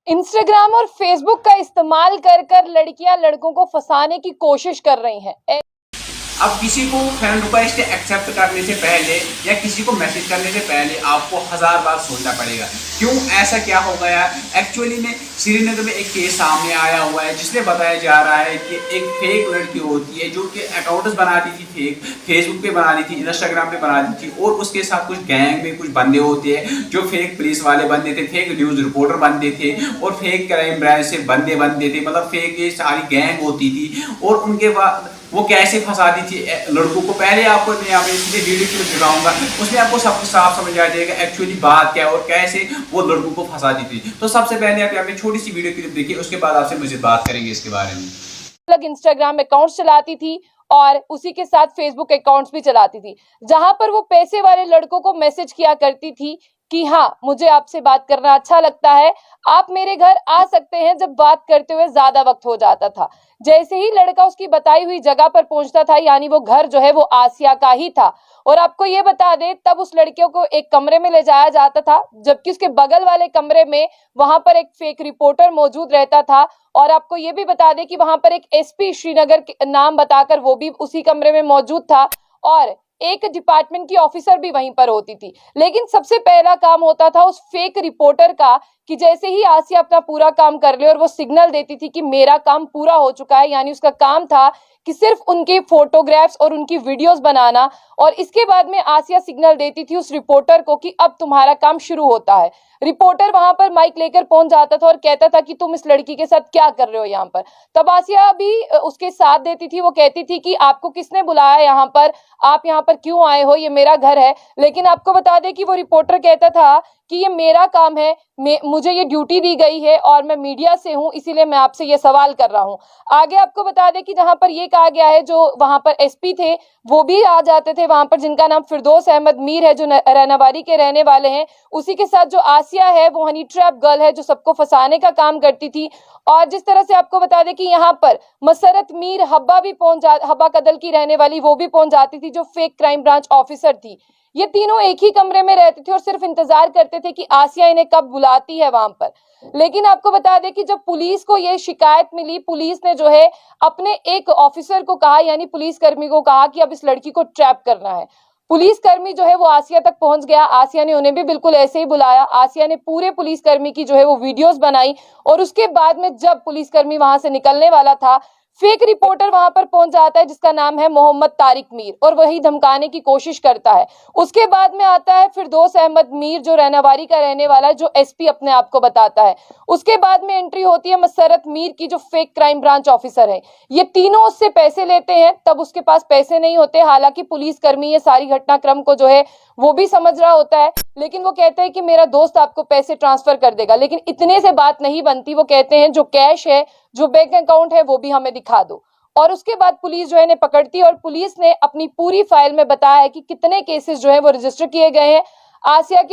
Instagram और Facebook का इस्तेमाल कर कर लड़कियां लड़कों को फंसाने की कोशिश कर रही हैं। अब किसी को फ्रेंड रिक्वेस्ट एक्सेप्ट करने से पहले या किसी को मैसेज करने से पहले आपको 1000 बार सोचना पड़ेगा। क्यों ऐसा क्या हो गया? एक्चुअली में श्रीनगर में एक केस सामने आया हुआ है जिसमें बताया जा रहा है कि एक फेक लड़की होती है जो कि अकाउंट्स बनाती थी, फेक फेसबुक पे बना ली थी, इंस्टाग्राम पे बना ली थी, और उसके साथ कुछ गैंग में कुछ बंदे होते हैं जो फेक पुलिस वाले बंदे थे, फेक न्यूज़ रिपोर्टर बंदे थे और फेक क्राइम ब्रांच से बंदे थे, मतलब फेक ये सारी गैंग होती थी। और उनके बाद वो कैसे फंसाती थी लड़कों को। पहले आपको मैं यहाँ पे इसलिए वीडियो क्लिप दिखाऊंगा, उसमें आपको सब कुछ साफ समझ आ जाएगा एक्चुअली बात क्या है और कैसे वो लड़कों को फंसाती थी। तो सबसे पहले आप यहाँ पे छोटी सी वीडियो क्लिप देखिए, उसके बाद आपसे मुझे बात करेंगे इसके बारे में। अलग इंस्टाग्राम अकाउंट चलाती थी और उसी के साथ फेसबुक अकाउंट्स भी चलाती थी, जहां पर वो पैसे वाले लड़कों को मैसेज किया करती थी कि हाँ, मुझे आपसे बात करना अच्छा लगता है, आप मेरे घर आ सकते हैं। जब बात करते हुए ज्यादा वक्त हो जाता था, जैसे ही लड़का उसकी बताई हुई जगह पर पहुंचता था, यानी वो घर जो है वो आसिया का ही था। और आपको ये बता दें, तब उस लड़कियों को एक कमरे में ले जाया जाता था, जबकि उसके बगल वाले कमरे में वहां पर एक फेक रिपोर्टर मौजूद रहता था। और आपको ये भी बता दें कि वहां पर एक एसपी श्रीनगर के नाम बताकर वो भी उसी कमरे में मौजूद था और एक डिपार्टमेंट की ऑफिसर भी वहीं पर होती थी। लेकिन सबसे पहला काम होता था उस फेक रिपोर्टर का कि जैसे ही आसिया अपना पूरा काम कर ले और वो सिग्नल देती थी कि मेरा काम पूरा हो चुका है, यानी उसका काम था कि सिर्फ उनके फोटोग्राफ्स और उनकी वीडियोस बनाना, और इसके बाद में आसिया सिग्नल देती थी उस रिपोर्टर को कि अब तुम्हारा काम शुरू होता है। रिपोर्टर वहां पर माइक लेकर पहुंच जाता था और कहता था कि तुम इस लड़की के साथ क्या कर रहे हो यहाँ पर। तब आसिया भी उसके साथ देती थी। वो कहती थी कि आपको किसने बुलाया यहाँ पर, आप यहाँ पर क्यों आए हो, ये मेरा घर है। लेकिन आपको बता दें कि वो रिपोर्टर कहता था कि ये मेरा काम है, मुझे ये ड्यूटी दी गई है और मैं मीडिया से हूं, इसीलिए मैं आपसे ये सवाल कर रहा हूं। आगे आपको बता दें कि जहां पर ये कहा गया है, जो वहां पर एसपी थे वो भी आ जाते थे वहां पर, जिनका नाम फिरदौस अहमद मीर है, जो रैनाबारी के रहने वाले हैं। उसी के साथ जो आसिया है वो हनी ट्रैप गर्ल है, जो सबको फंसाने का काम करती थी। और जिस तरह से आपको बता दें कि यहाँ पर मसरत मीर हब्बा कदल की रहने वाली, वो भी पहुंच जाती थी, जो फेक क्राइम ब्रांच ऑफिसर थी। ये तीनों एक ही कमरे में रहते थे और सिर्फ इंतजार करते थे कि आसिया इन्हें कब बुलाती है वहां पर। लेकिन आपको बता दें कि जब पुलिस को ये शिकायत मिली, पुलिस ने जो है अपने एक ऑफिसर को कहा, यानी पुलिसकर्मी को कहा कि अब इस लड़की को ट्रैप करना है। पुलिसकर्मी जो है वो आसिया तक पहुंच गया। आसिया ने उन्हें भी बिल्कुल ऐसे ही बुलाया। आसिया ने पूरे पुलिसकर्मी की जो है वो वीडियोस बनाई और उसके बाद में जब पुलिसकर्मी वहां से निकलने वाला था, फेक रिपोर्टर वहां पर पहुंच जाता है जिसका नाम है मोहम्मद तारिक मीर, और वही धमकाने की कोशिश करता है। उसके बाद में आता है फिरदौस अहमद मीर, जो रैनाबारी का रहने वाला है, जो एसपी अपने आप को बताता है। उसके बाद में एंट्री होती है मसरत मीर की, जो फेक क्राइम ब्रांच ऑफिसर है। ये तीनों उससे पैसे लेते हैं, तब उसके पास पैसे नहीं होते। हालांकि पुलिसकर्मी ये सारी घटनाक्रम को जो है वो भी समझ रहा होता है, लेकिन वो कहते हैं कि मेरा दोस्त आपको पैसे ट्रांसफर कर देगा। लेकिन इतने से बात नहीं बनती। वो कहते हैं जो कैश है, जो बैंक अकाउंट है, वो भी हमें दिखा दो। और उसके बाद पुलिस जो है ने पकड़ती है और पुलिस ने अपनी पूरी फाइल में बताया है कि कितने केसेस जो है वो रजिस्टर किए गए हैं। आसिया के